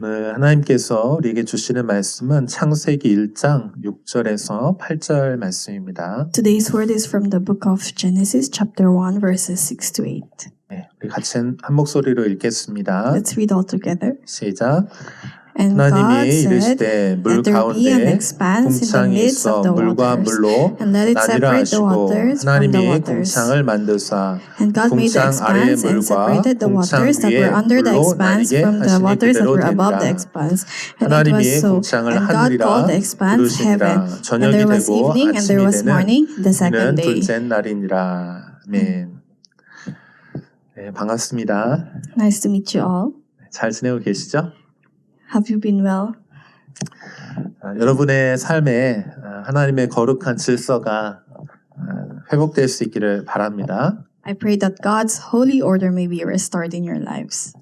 네, 하나님께서 우리에게 주시는 말씀은 창세기 1장 6절에서 8절 말씀입니다. Today's word is from the book of Genesis, chapter 1, verses 6 to 8. 네, 우리 같이 한 목소리로 읽겠습니다. Let's read all together. 시작. And God 하나님이 said, 이르시되 물 Let there be an 가운데 expanse in the 궁창이 midst 있어 of the 물과 waters, 물로 and let it 나뉘라 separate the 하시고 waters from the 하나님이 waters. 궁창을 만드사 And God made the 궁창 아래의 expanse and 물과 separated the 궁창 waters that 위의 were under the 물로 expanse 나뉘게 from the 하시니 waters that 그대로 were above the 되니라. expanse. And it 하나님이 was so. 궁창을 And God 하늘이라 called the expanse heaven. 부르시니라. And 저녁이 there was 되고 evening and there 아침이 was 되는 morning the second 이는 day. 둘째 날이니라. 아멘. 네, 반갑습니다. Nice to meet you all. 잘 지내고 계시죠? Have you been well? 여러분의 삶에 하나님의 거룩한 질서가 회복될 수 있기를 바랍니다. I pray that God's holy order may be restored in your lives.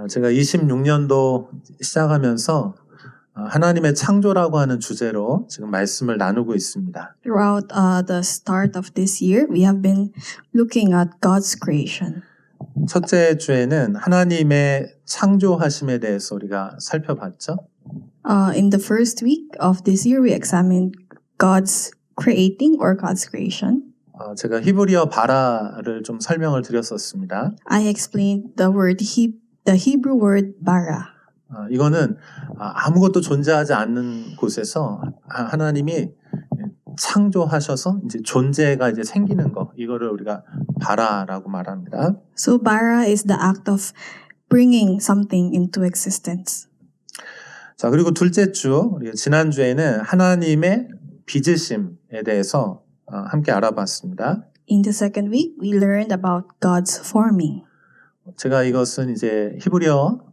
제가 26년도 시작하면서 하나님의 창조라고 하는 주제로 지금 말씀을 나누고 있습니다. Throughout the start of this year, we have been looking at God's creation. 첫째 주에는 하나님의 창조하심에 대해서 우리가 살펴봤죠. In the first week of this year, we examined God's creating or God's creation. 제가 히브리어 바라를 좀 설명을 드렸었습니다. I explained the Hebrew word bara. 이거는 아무것도 존재하지 않는 곳에서 하나님이 창조하셔서 이제 존재가 이제 생기는 거, 이거를 우리가 바라라고 말합니다. So bara is the act of bringing something into existence. 자, 그리고 둘째 주, 우리가 지난주에는 하나님의 빚으심에 대해서 함께 알아봤습니다. In the second week, we learned about God's forming. 제가 이것은 이제 히브리어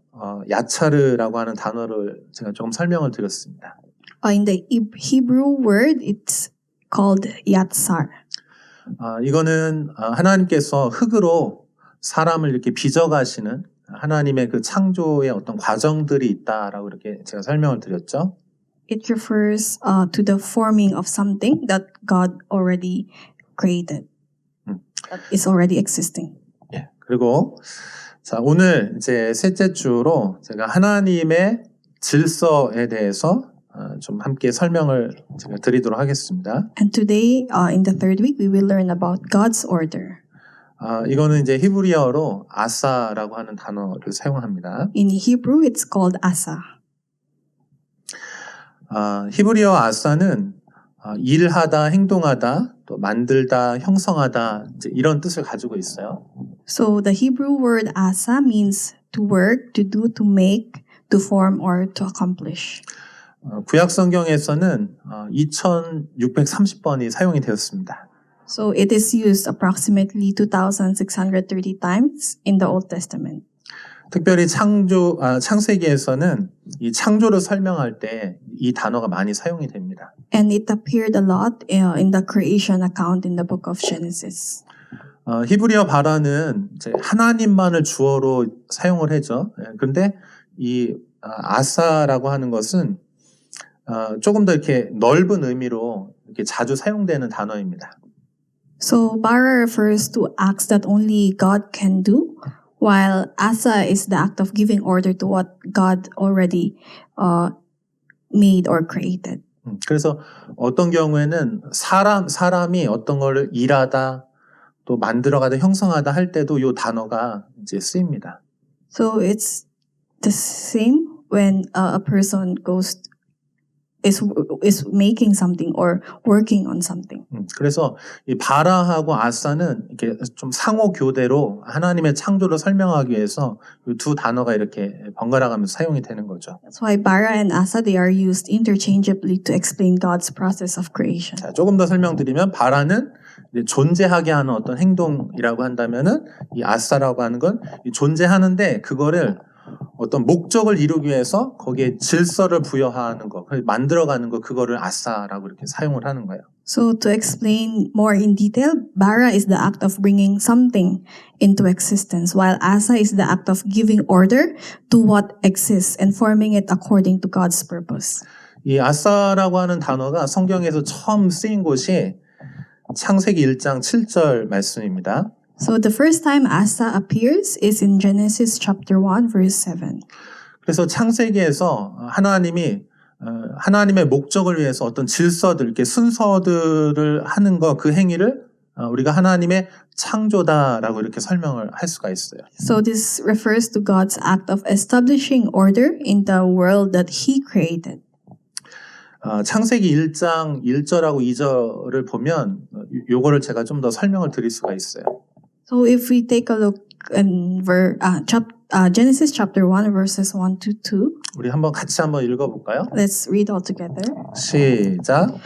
야차르라고 하는 단어를 제가 조금 설명을 드렸습니다. In the Hebrew word, it's called yatsar. 이거는 하나님께서 흙으로 사람을 이렇게 빚어가시는 하나님의 그 창조의 어떤 과정들이 있다라고 이렇게 제가 설명을 드렸죠. It refers to the forming of something that God already created, that is already existing. 예. 그리고 자, 오늘 이제 셋째 주로 제가 하나님의 질서에 대해서 좀 함께 설명을 제가 드리도록 하겠습니다. And today, in the third week, we will learn about God's order. 이거는 이제 히브리어로 아사라고 하는 단어를 사용합니다. In Hebrew, it's called asa. 히브리어 아사는 일하다, 행동하다, 또 만들다, 형성하다 이제 이런 뜻을 가지고 있어요. So the Hebrew word asa means to work, to do, to make, to form, or to accomplish. 구약 성경에서는 2630번이 사용이 되었습니다. So it is used approximately 2,630 times in the Old Testament. 특별히 창세기에서는 이 창조를 설명할 때 이 단어가 많이 사용이 됩니다. And it appeared a lot in the creation account in the book of Genesis. 히브리어 바라는 이제 하나님만을 주어로 사용을 하죠. 그런데 이 아사라고 하는 것은 조금 더 이렇게 넓은 의미로 이렇게 자주 사용되는 단어입니다. So bara refers to acts that only God can do, while asa is the act of giving order to what God already made or created. 그래서 어떤 경우에는 사람이 어떤 걸 일하다 또 만들어가다 형성하다 할 때도 이 단어가 이제 쓰입니다. So it's the same when a person is making something or working on something. 그래서 이 바라하고 아사는 이렇게 좀 상호 교대로 하나님의 창조를 설명하기 위해서 이 두 단어가 이렇게 번갈아가면서 사용이 되는 거죠. That's why bara and asa they are used interchangeably to explain God's process of creation. 자, 조금 더 설명드리면 바라는 이제 존재하게 하는 어떤 행동이라고 한다면은 이 아사라고 하는 건 존재하는데 그거를 어떤 목적을 이루기 위해서 거기에 질서를 부여하는 거, 만들어가는 거, 그거를 아사라고 이렇게 사용을 하는 거예요. So to explain more in detail, bara is the act of bringing something into existence, while asa is the act of giving order to what exists and forming it according to God's purpose. 이 아사라고 하는 단어가 성경에서 처음 쓰인 곳이 창세기 1장 7절 말씀입니다. So the first time asa appears is in Genesis chapter 1 verse 7. 그래서 창세기에서 하나님의 목적을 위해서 어떤 질서들, 이렇게 순서들을 하는 거, 그 행위를 우리가 하나님의 창조다라고 이렇게 설명을 할 수가 있어요. So this refers to God's act of establishing order in the world that He created. 창세기 1장 1절하고 2절을 보면 요거를 제가 좀 더 설명을 드릴 수가 있어요. So if we take a look in Genesis chapter 1 verses 1 to 2, 우리 같이 한번 읽어볼까요? let's read all together. 시작.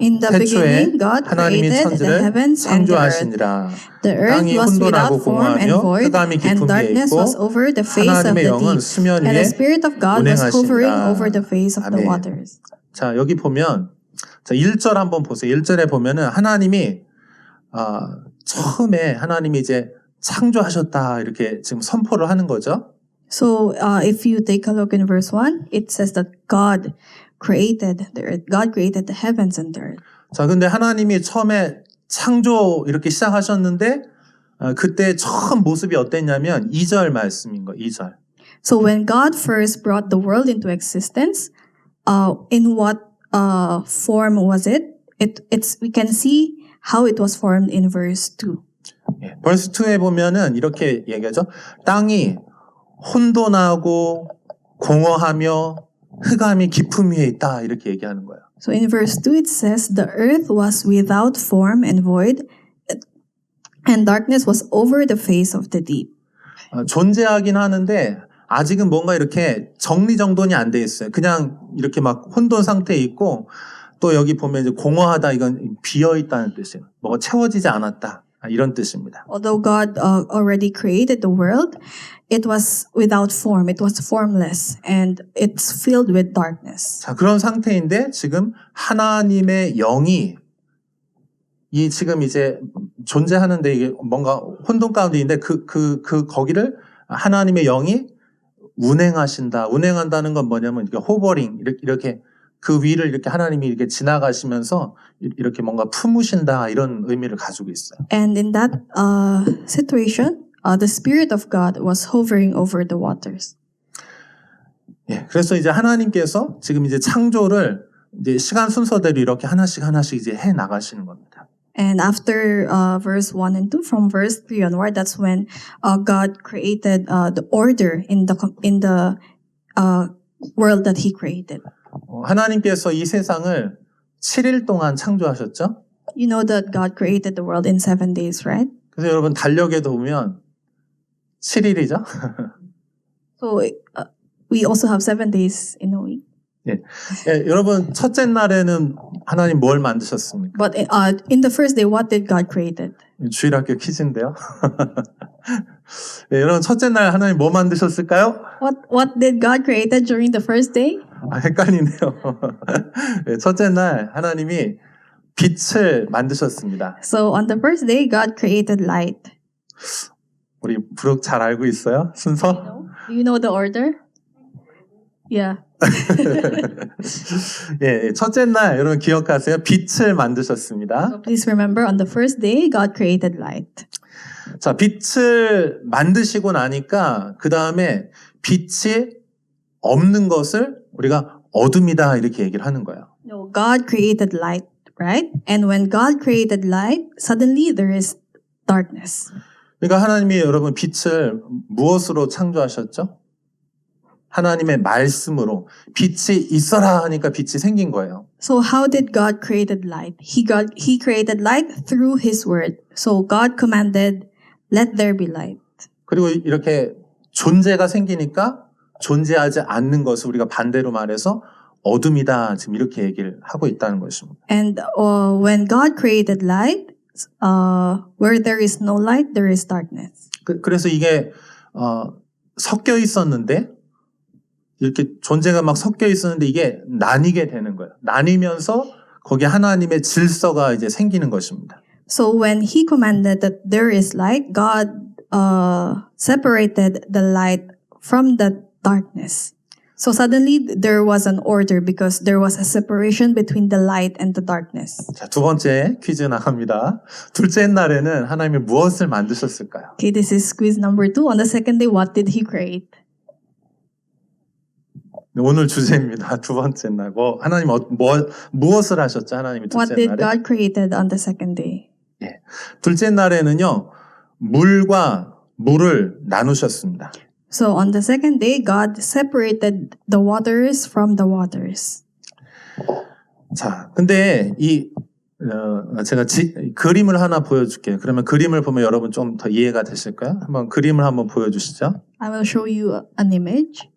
In the beginning, 태초에 God 하나님이 created the 천지를 heavens and the earth. 창조하시니라. The earth 땅이 was 혼돈하고 without form and 공허하며 void, 흑암이 and 깊음 위에 darkness 있고 was over the face of 하나님의 the 영은 deep, 수면 and the 위에 Spirit of God was hovering 운행하시니라. over the face of the 아멘. waters. 자, 여기 보면 자, 1절 한번 보세요. 1절에 보면은 하나님이 처음에 하나님이 이제 창조하셨다 이렇게 지금 선포를 하는 거죠. So if you take a look in verse 1, it says that God created the earth. God created the heavens and the earth. 자, 근데 하나님이 처음에 창조 이렇게 시작하셨는데 그때 처음 모습이 어땠냐면 2절 말씀인 거. 2절. So when God first brought the world into existence, in what form was it? We can see how it was formed in verse 2. 예, 벌스 2에 보면은 이렇게 얘기하죠. 땅이 혼돈하고 공허하며 흑암이 깊음 위에 있다 이렇게 얘기하는 거예요. So in verse 2 it says, the earth was without form and void, and darkness was over the face of the deep. 존재하긴 하는데 아직은 뭔가 이렇게 정리정돈이 안 돼 있어요. 그냥 이렇게 막 혼돈 상태에 있고 또 여기 보면 이제 공허하다 이건 비어 있다는 뜻이에요. 뭐가 채워지지 않았다 이런 뜻입니다. Although God already created the world, it was without form, it was formless, and it's filled with darkness. 자, 그런 상태인데 지금 하나님의 영이 이 지금 이제 존재하는데 이게 뭔가 혼돈 가운데 있는데 거기를 하나님의 영이 운행하신다. 운행한다는 건 뭐냐면 이렇게 호버링 이렇게 그 위를 이렇게 하나님이 이렇게 지나가시면서 이렇게 뭔가 품으신다 이런 의미를 가지고 있어요. And in that situation, the Spirit of God was hovering over the waters. 예, 그래서 이제 하나님께서 지금 이제 창조를 이제 시간 순서대로 이렇게 하나씩 이제 해 나가시는 겁니다. And after verse 1 and 2, from verse 3 onward, that's when God created the order in the world that He created. 하나님께서 이 세상을 7일 동안 창조하셨죠? You know that God created the world in 7 days, right? 그래서 여러분 달력에도 보면 7일이죠? So we also have 7 days in a week. 예, 여러분 첫째 날에는 하나님 뭘 만드셨습니까? But in the first day, what did God created? 주일학교 퀴즈인데요. 예, 여러분 첫째 날 하나님 뭐 만드셨을까요? What did God created during the first day? 헷갈리네요. 예, 첫째 날 하나님이 빛을 만드셨습니다. So on the first day, God created light. 우리 브룩 잘 알고 있어요? 순서? Do you know the order? Yeah. 예, 첫째 날 여러분 기억하세요. 빛을 만드셨습니다. So please remember, on the first day, God created light. 자, 빛을 만드시고 나니까 그 다음에 빛이 없는 것을 우리가 어둠이다 이렇게 얘기를 하는 거예요. No, God created light, right? And when God created light, suddenly there is darkness. 그러니까 하나님이 여러분 빛을 무엇으로 창조하셨죠? 하나님의 말씀으로 빛이 있어라 하니까 빛이 생긴 거예요. So how did God created light? He created light through His word. So God commanded, "Let there be light." 그리고 이렇게 존재가 생기니까 존재하지 않는 것을 우리가 반대로 말해서 어둠이다 지금 이렇게 얘기를 하고 있다는 것입니다. And when God created light, where there is no light, there is darkness. 그래서 이게 섞여 있었는데 이렇게 존재가 막 섞여 있었는데 이게 나뉘게 되는 거예요. 나뉘면서 거기에 하나님의 질서가 이제 생기는 것입니다. So when He commanded that there is light, God separated the light from the darkness. So suddenly there was an order because there was a separation between the light and the darkness. 자, 두 번째 퀴즈 나갑니다. 둘째 날에는 하나님이 무엇을 만드셨을까요? Okay, this is quiz number 2. On the second day, what did He create? 오늘 주제입니다. 두 번째 날. 하나님 무엇을 하셨죠? 하나님이 What 둘째 did 날에? God created on the second day? 둘째 날에는요. 물과 물을 나누셨습니다. So on the second day, God separated the waters from the waters. 자, 근데 제가 그림을 하나 보여줄게요. 그러면 그림을 보면 여러분 좀 더 이해가 되실까요? 한번 그림을 한번 보여주시죠. I will show you an image.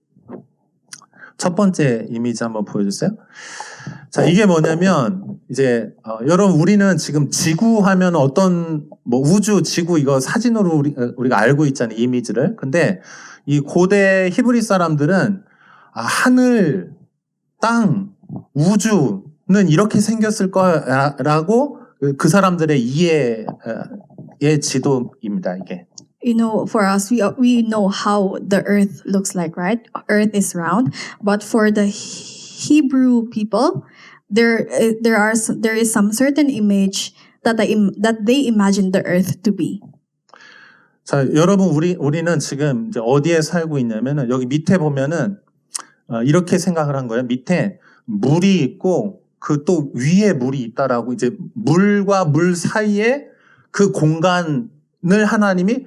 첫 번째 이미지 한번 보여주세요. 자, 이게 뭐냐면 이제 여러분 우리는 지금 지구 하면 어떤 우주, 지구 이거 사진으로 우리가 알고 있잖아요, 이미지를. 근데 이 고대 히브리 사람들은 하늘, 땅, 우주는 이렇게 생겼을 거라고 그 사람들의 이해의 지도입니다, 이게. You know, for us, we know how the earth looks like, right? Earth is round, but for the Hebrew people, there is some certain image that they imagine the earth to be. 자, 여러분 우리는 지금 이제 어디에 살고 있냐면은 여기 밑에 보면은 이렇게 생각을 한 거예요. 밑에 물이 있고 그 또 위에 물이 있다라고 이제 물과 물 사이에 그 공간을 하나님이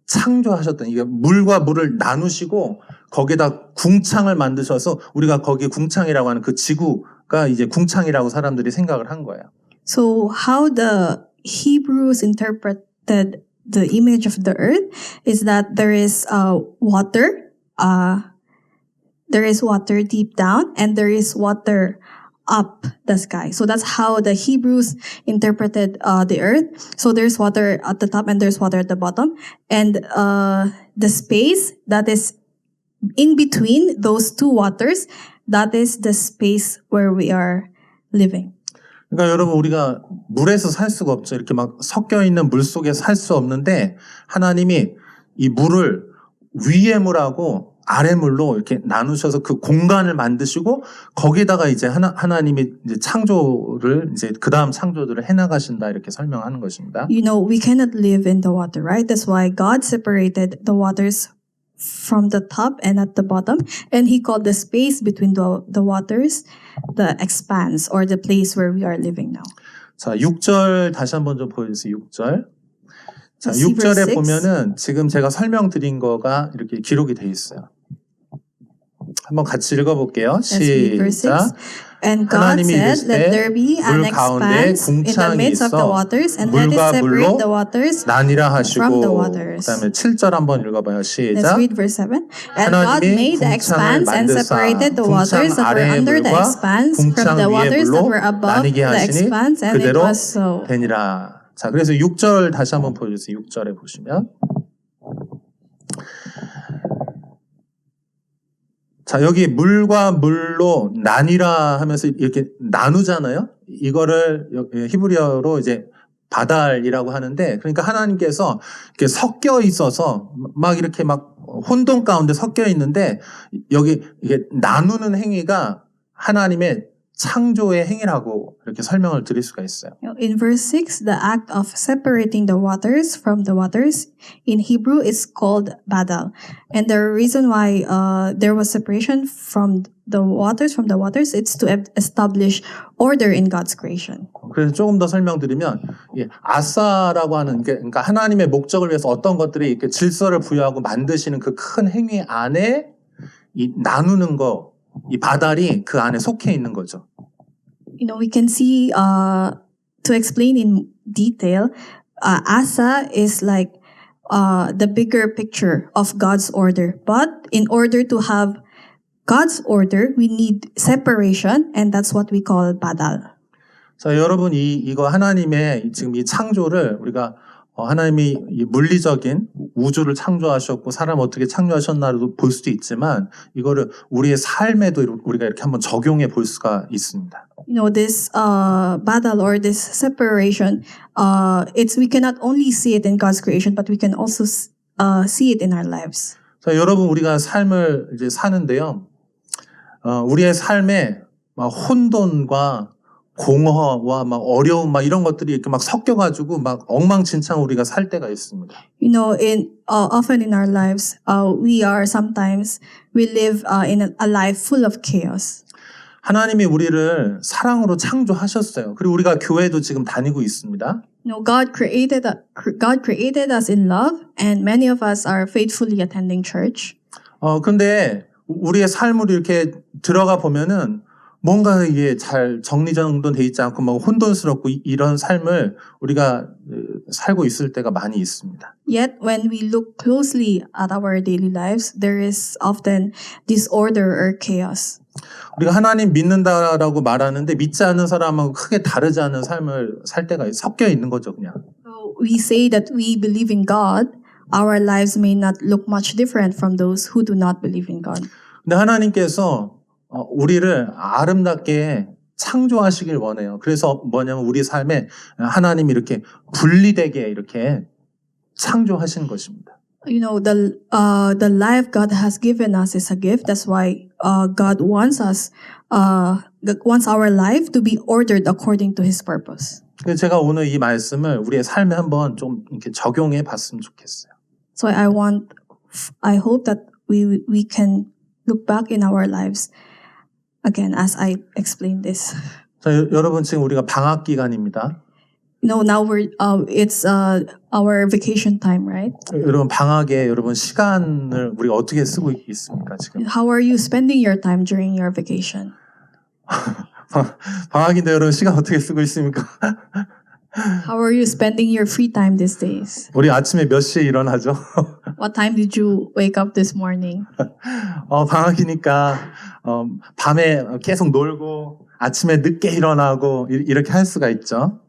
창조하셨던 이게 물과 물을 나누시고 거기다 궁창을 만드셔서 우리가 거기 궁창이라고 하는 그 지구가 이제 궁창이라고 사람들이 생각을 한 거예요. So how the Hebrews interpreted the image of the earth is that there is water, there is water deep down, and there is water up the sky. So that's how the Hebrews interpreted the earth. So there's water at the top and there's water at the bottom. And the space that is in between those two waters, that is the space where we are living. 그러니까 여러분 우리가 물에서 살 수가 없죠. 이렇게 막 섞여 있는 물 속에 살 수 없는데 하나님이 이 물을 위의 물하고 아래 물로 이렇게 나누셔서 그 공간을 만드시고 거기다가 이제 하나님이 이제 창조를 이제 그 다음 창조들을 해나가신다 이렇게 설명하는 것입니다. You know, we cannot live in the water, right? That's why God separated the waters from the top and at the bottom, and He called the space between the waters the expanse or the place where we are living now. 자, 6절 다시 한번 좀 보여주세요. 6절. 자, Let's see verse 6절에 6. 보면은 지금 제가 설명드린 거가 이렇게 기록이 돼 있어요. 한번 같이 읽어볼게요. Let's read verse 6. 시작. And God 하나님이 said, Let there 이르시되 be an 물 가운데 expanse in the 궁창이 midst of the 있어 waters, and let it 물과 separate 물로 the waters 나뉘라 from the 하시고 waters. 그다음에 7절 한번 읽어봐요. Let's 시작. read verse 7. And God 하나님이 made the 궁창을 expanse and 만드사 separated the waters 궁창 that were 아래의 under the 물과 expanse 궁창 from the 위의 waters that 물로 were above 나뉘게 the 하시니 expanse, and it 그대로 was so. 되니라. 자, 그래서 6절 다시 한번 보여주세요. 6절에 보시면 자, 여기 물과 물로 나뉘라 하면서 이렇게 나누잖아요. 이거를 히브리어로 이제 바달이라고 하는데, 그러니까 하나님께서 이렇게 섞여 있어서 막 이렇게 막 혼돈 가운데 섞여 있는데 여기 이게 나누는 행위가 하나님의 창조의 행위라고 이렇게 설명을 드릴 수가 있어요. In verse 6, the act of separating the waters from the waters in Hebrew is called badal. And the reason why there was separation from the waters, it's to establish order in God's creation. 그래서 조금 더 설명드리면 아사라고 하는 게 그러니까 하나님의 목적을 위해서 어떤 것들이 이렇게 질서를 부여하고 만드시는 그 큰 행위 안에 이 나누는 거, 이 바달이 그 안에 속해 있는 거죠. You know, we can see, to explain in detail, Asa is like the bigger picture of God's order. But in order to have God's order, we need separation, and that's what we call badal. 자, 여러분 이거 하나님의 지금 이 창조를 우리가 하나님이 이 물리적인 우주를 창조하셨고 사람 어떻게 창조하셨나도 볼 수도 있지만 이거를 우리의 삶에도 우리가 이렇게 한번 적용해 볼 수가 있습니다. You know, this badal or this separation, we cannot only see it in God's creation, but we can also see it in our lives. 자, 여러분 우리가 삶을 이제 사는데요. 우리의 삶에 막 혼돈과 공허와 막 어려움 막 이런 것들이 이렇게 막 섞여가지고 막 엉망진창 우리가 살 때가 있습니다. You know, often in our lives, we live in a life full of chaos. 하나님이 우리를 사랑으로 창조하셨어요. 그리고 우리가 교회도 지금 다니고 있습니다. You know, God created us in love, and many of us are faithfully attending church. 근데 우리의 삶으로 이렇게 들어가 보면은 뭔가 이게 잘 정리정돈돼 있지 않고 막 혼돈스럽고 이런 삶을 우리가 살고 있을 때가 많이 있습니다. Yet, when we look closely at our daily lives, there is often disorder or chaos. 우리가 하나님 믿는다라고 말하는데 믿지 않는 사람하고 크게 다르지 않은 삶을 살 때가 섞여 있는 거죠, 그냥. So we say that we believe in God. Our lives may not look much different from those who do not believe in God. 근데 하나님께서 우리를 아름답게 창조하시길 원해요. 그래서 뭐냐면 우리 삶에 하나님이 이렇게 분리되게 이렇게 창조하신 것입니다. You know, the life God has given us is a gift. That's why God wants our life to be ordered according to His purpose. 그래서 제가 오늘 이 말씀을 우리의 삶에 한번 좀 이렇게 적용해 봤으면 좋겠어요. So I hope that we can look back in our lives again as I explain this. 자, 여러분 지금 우리가 방학 기간입니다. You know, now it's our vacation time, right? 여러분 방학에 여러분 시간을 우리가 어떻게 쓰고 있습니까 지금? How are you spending your time during your vacation? 방학인데 여러분 시간 어떻게 쓰고 있습니까? How are you spending your free time these days? 우리 아침에 몇 시에 일어나죠? What time did you wake up this morning? 방학이니까 밤에 계속 놀고 아침에 늦게 일어나고 이렇게 할 수가 있죠.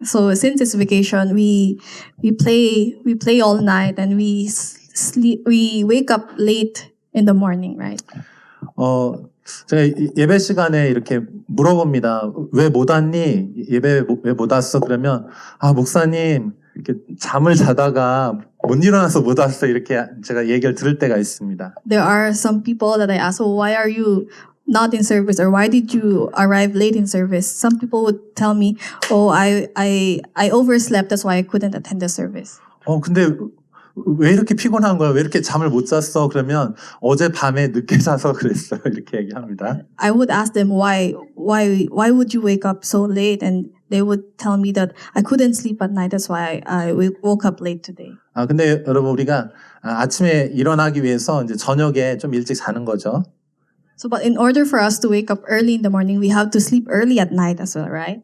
So since it's vacation, we play all night and we wake up late in the morning, right? 제가 예배 시간에 이렇게 물어봅니다. 왜 못 왔니? 예배 왜 못 왔어? 그러면 목사님 이렇게 잠을 자다가 못 일어나서 못 왔어. 이렇게 제가 얘기를 들을 때가 있습니다. There are some people that I ask, "Oh, why are you not in service?" or "Why did you arrive late in service?" Some people would tell me, "Oh, I overslept. That's why I couldn't attend the service." 근데 왜 이렇게 피곤한 거야? 왜 이렇게 잠을 못 잤어? 그러면 어제 밤에 늦게 자서 그랬어요. 이렇게 얘기합니다. I would ask them why would you wake up so late, and they would tell me that I couldn't sleep at night. That's why I woke up late today. 근데 여러분 우리가 아침에 일어나기 위해서 이제 저녁에 좀 일찍 자는 거죠. So, but in order for us to wake up early in the morning, we have to sleep early at night as well, right?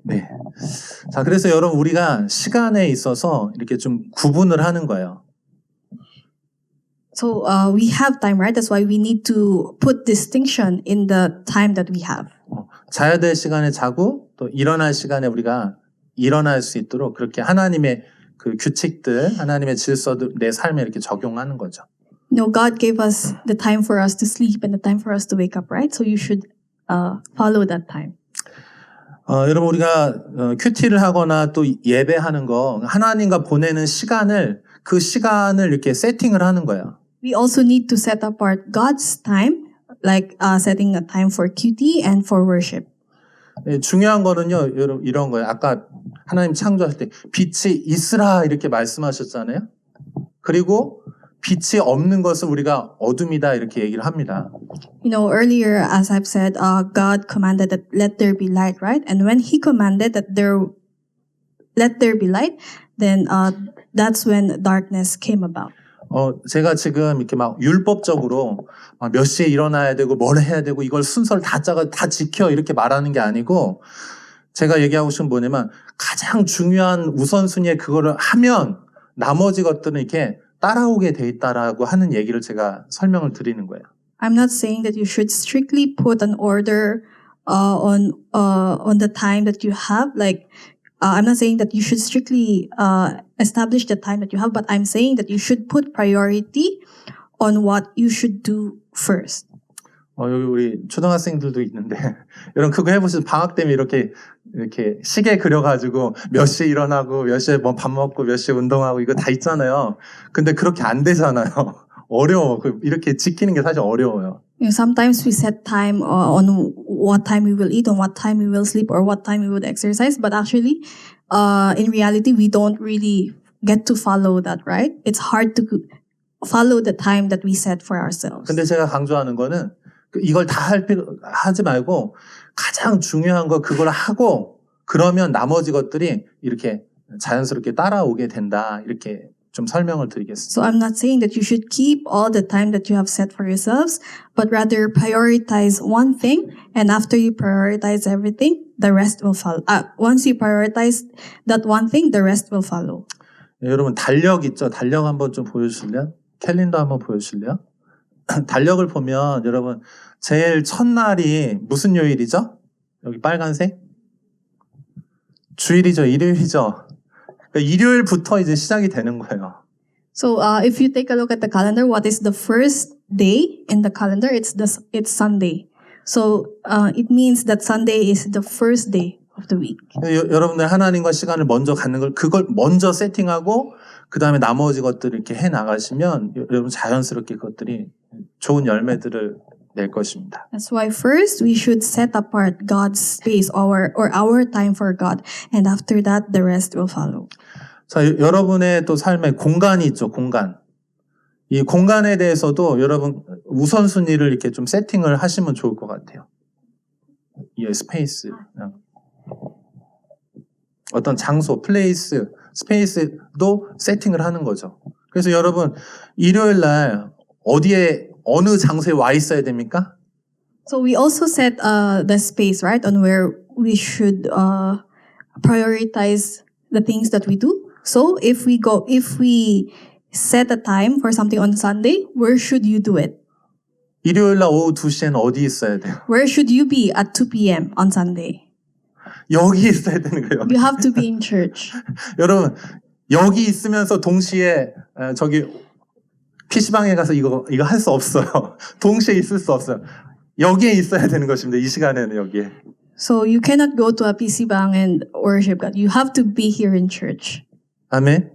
네. 자, 그래서 여러분 우리가 시간에 있어서 이렇게 좀 구분을 하는 거예요. So we have time, right? That's why we need to put distinction in the time that we have. 자야 될 시간에 자고 또 일어날 시간에 우리가 일어날 수 있도록 그렇게 하나님의 그 규칙들, 하나님의 질서들 내 삶에 이렇게 적용하는 거죠. No, God gave us the time for us to sleep and the time for us to wake up, right? So you should follow that time. 여러분 우리가 큐티를 하거나 또 예배하는 거 하나님과 보내는 시간을 그 시간을 이렇게 세팅을 하는 거예요. We also need to set apart God's time, like setting a time for QT and for worship. 중요한 거는요, 여러분 이런 거예요. 아까 하나님 창조할 때 빛이 있으라 이렇게 말씀하셨잖아요. 그리고 빛이 없는 것을 우리가 어둠이다 이렇게 얘기를 합니다. You know, earlier, as I've said, God commanded that let there be light, right? And when He commanded that let there be light, then that's when darkness came about. 제가 지금 이렇게 막 율법적으로 몇 시에 일어나야 되고 뭘 해야 되고 이걸 순서를 다 짜가 다 지켜 이렇게 말하는 게 아니고 제가 얘기하고 싶은 뭐냐면 가장 중요한 우선순위에 그거를 하면 나머지 것들은 이렇게 따라오게 돼 있다라고 하는 얘기를 제가 설명을 드리는 거예요. I'm not saying that you should strictly put an order on the time that you have. Like, I'm not saying that you should strictly establish the time that you have, but I'm saying that you should put priority on what you should do first. 여기 우리 초등학생들도 있는데 여러분 그거 해보시면 방학 때문에 이렇게 시계 그려가지고 몇 시에 일어나고 몇 시에 뭐 밥 먹고 몇 시에 운동하고 이거 다 있잖아요. 근데 그렇게 안 되잖아요. 어려워. 이렇게 지키는 게 사실 어려워요. Sometimes we set time on what time we will eat, on what time we will sleep, or what time we would exercise. But actually, in reality, we don't really get to follow that, right? It's hard to follow the time that we set for ourselves. 근데 제가 강조하는 거는 이걸 다 하지 말고 가장 중요한 거 그걸 하고 그러면 나머지 것들이 이렇게 자연스럽게 따라오게 된다. 이렇게 좀 설명을 드리겠습니다. So I'm not saying that you should keep all the time that you have set for yourselves, but rather prioritize one thing, and after you prioritize everything, the rest will follow. Once you prioritize that one thing, the rest will follow. 여러분 달력 있죠? 달력 한번 좀 보여주실래요? 캘린더 한번 보여주실래요? 달력을 보면 여러분 제일 첫날이 무슨 요일이죠? 여기 빨간색? 주일이죠. 일요일이죠. 그러니까 일요일부터 이제 시작이 되는 거예요. So if you take a look at the calendar, what is the first day in the calendar? It's Sunday. So it means that Sunday is the first day of the week. 여러분들 하나님과 시간을 먼저 갖는 걸 그걸 먼저 세팅하고 그 다음에 나머지 것들을 이렇게 해 나가시면 여러분 자연스럽게 그것들이 좋은 열매들을 낼 것입니다. That's why first we should set apart God's space or our time for God, and after that the rest will follow. 자, 여러분의 또 삶에 공간이 있죠, 공간. 이 공간에 대해서도 여러분 우선순위를 이렇게 좀 세팅을 하시면 좋을 것 같아요. 이 스페이스. 어떤 장소, 플레이스, 스페이스도 세팅을 하는 거죠. 그래서 여러분 일요일 날 어디에 어느 장소에 와 있어야 됩니까? So we also set the space, right, on where we should prioritize the things that we do. So if we set a time for something on Sunday, where should you do it? 일요일 날 오후 2시에는 어디 있어야 돼요? Where should you be at 2 p.m. on Sunday? 여기 있어야 되는 거예요. You have to be in church. 여러분 여기 있으면서 동시에 저기 PC방에 가서 이거 할 수 없어요. 동시에 있을 수 없어요. 여기에 있어야 되는 것입니다. 이 시간에는 여기에. So you cannot go to a PC bang and worship God. You have to be here in church. 아멘.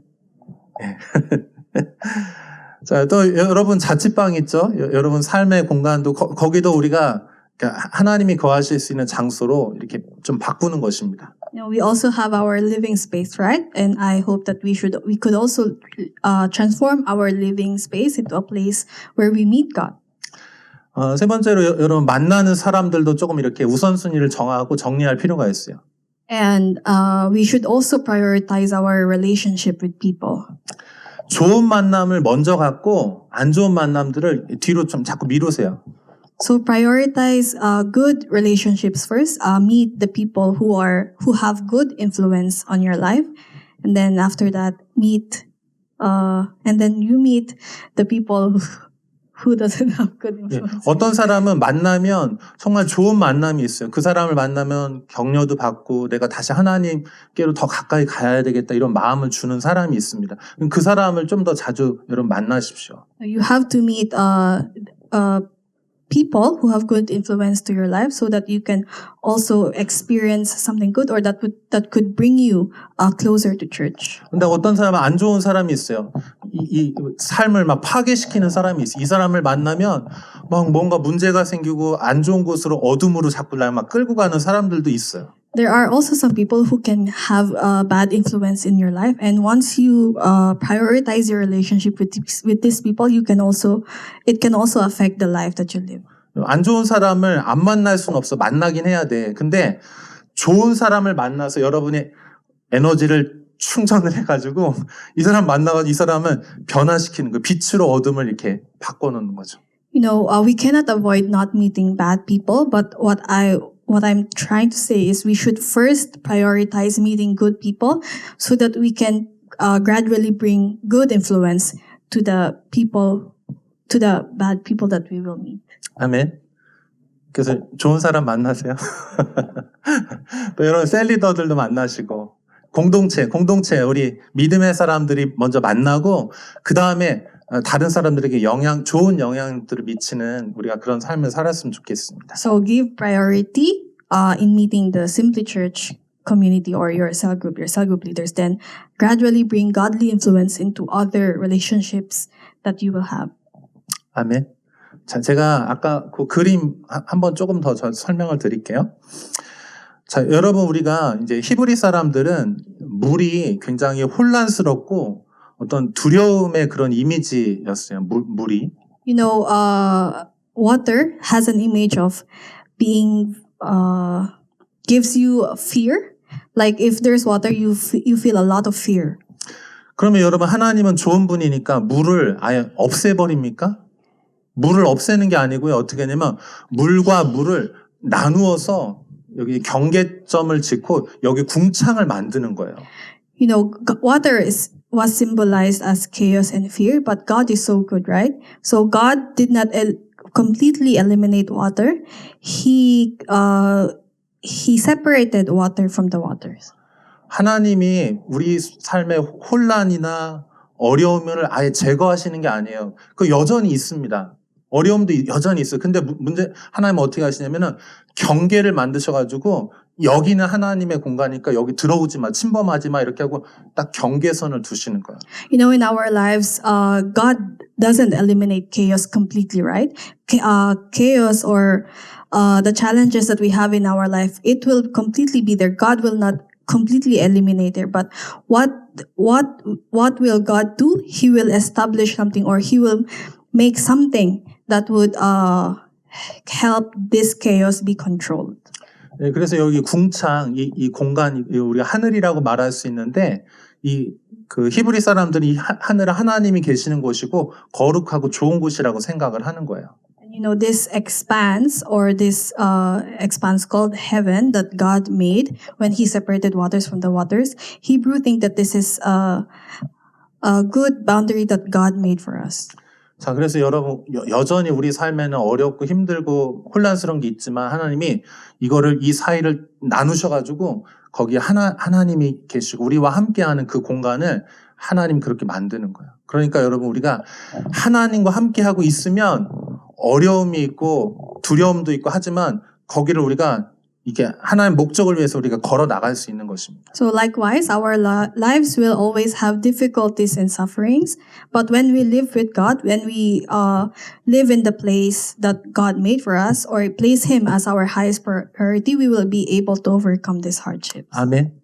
자, 또 여러분 자취방 있죠? 여러분 삶의 공간도 거기도 우리가 그러니까 하나님이 거하실 수 있는 장소로 이렇게 좀 바꾸는 것입니다. We also have our living space, right? And I hope that we could also transform our living space into a place where we meet God. 세 번째로 여러분 만나는 사람들도 조금 이렇게 우선순위를 정하고 정리할 필요가 있어요. And we should also prioritize our relationship with people. 좋은 만남을 먼저 갖고 안 좋은 만남들을 뒤로 좀 자꾸 미루세요. So prioritize good relationships first. Meet the people who have good influence on your life, and then after that and then you meet the people who doesn't have good influence. 어떤 사람은 만나면 정말 좋은 만남이 있어요. 그 사람을 만나면 격려도 받고 내가 다시 하나님께로 더 가까이 가야 되겠다 이런 마음을 주는 사람이 있습니다. 그 사람을 좀 더 자주 여러분 만나십시오. You have to meet people who have good influence to your life so that you can also experience something good or that could bring you closer to church. 근데 어떤 사람은 안 좋은 사람이 있어요. 이 삶을 막 파괴시키는 사람이 있어요. 이 사람을 만나면 막 뭔가 문제가 생기고 안 좋은 곳으로 어둠으로 자꾸 날 막 끌고 가는 사람들도 있어요. There are also some people who can have bad influence in your life, and once you prioritize your relationship with these people, it can also affect the life that you live. 안 좋은 사람을 안 만날 수는 없어. 만나긴 해야 돼. 근데 좋은 사람을 만나서 여러분의 에너지를 충전을 해가지고 이 사람 만나가지고 이 사람을 변화시키는 거, 빛으로 어둠을 이렇게 바꿔놓는 거죠. We cannot avoid not meeting bad people, but what I'm trying to say is we should first prioritize meeting good people so that we can gradually bring good influence to the bad people that we will meet. 아멘. 그래서 좋은 사람 만나세요. 또 여러분 셀리더들도 만나시고 공동체 우리 믿음의 사람들이 먼저 만나고 그 다음에 다른 사람들에게 좋은 영향들을 미치는 우리가 그런 삶을 살았으면 좋겠습니다. So give priority in meeting the Simply Church community or your cell group leaders. Then gradually bring godly influence into other relationships that you will have. 아멘. 자, 제가 아까 그 그림 한번 조금 더 설명을 드릴게요. 자, 여러분 우리가 이제 히브리 사람들은 물이 굉장히 혼란스럽고 어떤 두려움의 그런 이미지였어요. 물이. You know, water has an image of being gives you fear. Like if there's water, you feel a lot of fear. 그러면 여러분 하나님은 좋은 분이니까 물을 아예 없애버립니까? 물을 없애는 게 아니고요. 어떻게 하냐면 물과 물을 나누어서 여기 경계점을 짓고 여기 궁창을 만드는 거예요. You know, water was symbolized as chaos and fear, but God is so good, right? So God did not completely eliminate water. He separated water from the waters. 하나님이 우리 삶의 혼란이나 어려움을 아예 제거하시는 게 아니에요. 그 여전히 있습니다. 어려움도 여전히 있어요. 근데 문제 하나님은 어떻게 하시냐면은 경계를 만드셔가지고 여기는 하나님의 공간이니까 여기 들어오지 마, 침범하지 마 이렇게 하고 딱 경계선을 두시는 거예요. You know, in our lives, God doesn't eliminate chaos completely, right? Chaos or the challenges that we have in our life, it will completely be there. God will not completely eliminate it. But what will God do? He will establish something, or He will make something that would help this chaos be controlled. 네, 그래서 여기 궁창, 이 공간, 우리가 하늘이라고 말할 수 있는데, 그 히브리 사람들이 이 하늘은 하나님이 계시는 곳이고, 거룩하고 좋은 곳이라고 생각을 하는 거예요. You know, this expanse or this expanse called heaven that God made when He separated waters from the waters, Hebrew think that this is a good boundary that God made for us. 자, 그래서 여러분, 여전히 우리 삶에는 어렵고 힘들고 혼란스러운 게 있지만 하나님이 이거를 이 사이를 나누셔가지고 거기에 하나님이 계시고 우리와 함께하는 그 공간을 하나님 그렇게 만드는 거예요. 그러니까 여러분 우리가 하나님과 함께하고 있으면 어려움이 있고 두려움도 있고 하지만 거기를 우리가 이게 하나님의 목적을 위해서 우리가 걸어 나갈 수 있는 것입니다. So likewise, our lives will always have difficulties and sufferings. But when we live with God, when we live in the place that God made for us, or place Him as our highest priority, we will be able to overcome these hardships. 아멘.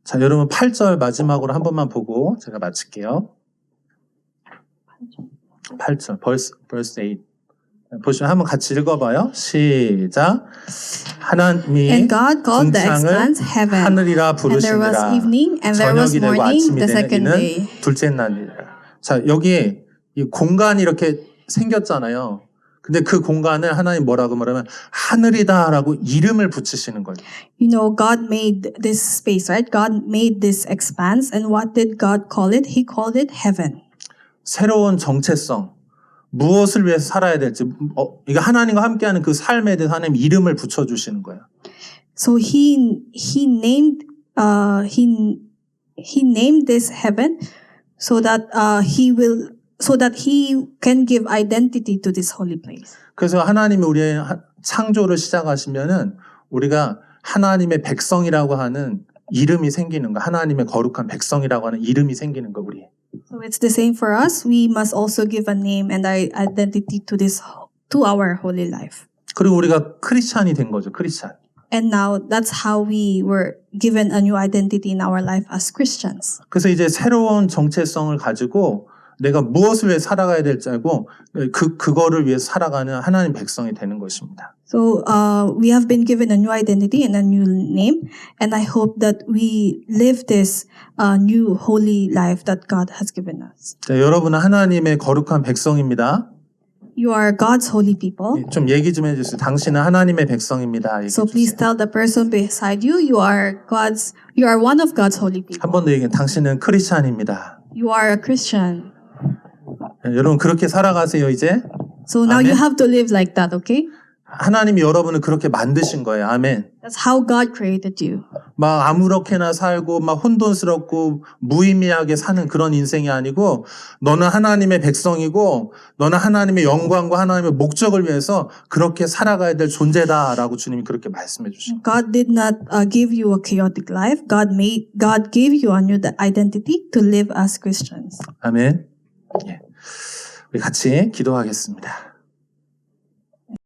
자, 여러분 8절 마지막으로 한 번만 보고 제가 마칠게요. 8절, verse 8. 보시면 한번 같이 읽어봐요. 시작. 하나님이 And God called the 궁창을 expanse heaven. 하늘이라 And there was 부르시니라. evening, and there was 저녁이 되고 morning, 아침이 the 되는 second 이는 day. 둘째 날이라. 자, 여기 이 공간이 이렇게 생겼잖아요. 근데 그 공간을 하나님 뭐라고 말하면 하늘이다라고 이름을 붙이시는 거예요. You know, God made this space, right? God made this expanse, and what did God call it? He called it heaven. 새로운 정체성, 무엇을 위해서 살아야 될지, 이게 하나님과 함께하는 그 삶에 대해서 하나님 이름을 붙여주시는 거예요. So he named this heaven so that he can give identity to this holy place. 그래서 하나님이 우리의 창조를 시작하시면은 우리가 하나님의 백성이라고 하는 이름이 생기는 거, 하나님의 거룩한 백성이라고 하는 이름이 생기는 거, 우리. So it's the same for us. We must also give a name and identity to our holy life. 그리고 우리가 크리스찬이 된 거죠, 크리스찬. And now that's how we were given a new identity in our life as Christians. 그래서 이제 새로운 정체성을 가지고 내가 무엇을 위해 살아가야 될지 알고 그거를 위해 살아가는 하나님 백성이 되는 것입니다. So we have been given a new identity and a new name, and I hope that we live this new holy life that God has given us. 자, 여러분은 하나님의 거룩한 백성입니다. You are God's holy people. 좀 얘기 좀 해주세요. 당신은 하나님의 백성입니다. So please tell the person beside you, you are one of God's holy people. 한 번 더 얘기해. 당신은 크리스찬입니다. You are a Christian. 여러분 그렇게 살아가세요 이제. So now 아멘. you have to live like that, okay? 하나님이 여러분을 그렇게 만드신 거예요. 아멘. That's how God created you. 막 아무렇게나 살고 막 혼돈스럽고 무의미하게 사는 그런 인생이 아니고 너는 하나님의 백성이고 너는 하나님의 영광과 하나님의 목적을 위해서 그렇게 살아가야 될 존재다라고 주님이 그렇게 말씀해 주십니다. God did not give you a chaotic life. God gave you a new identity to live as Christians. 아멘. 예. 우리 같이 기도하겠습니다.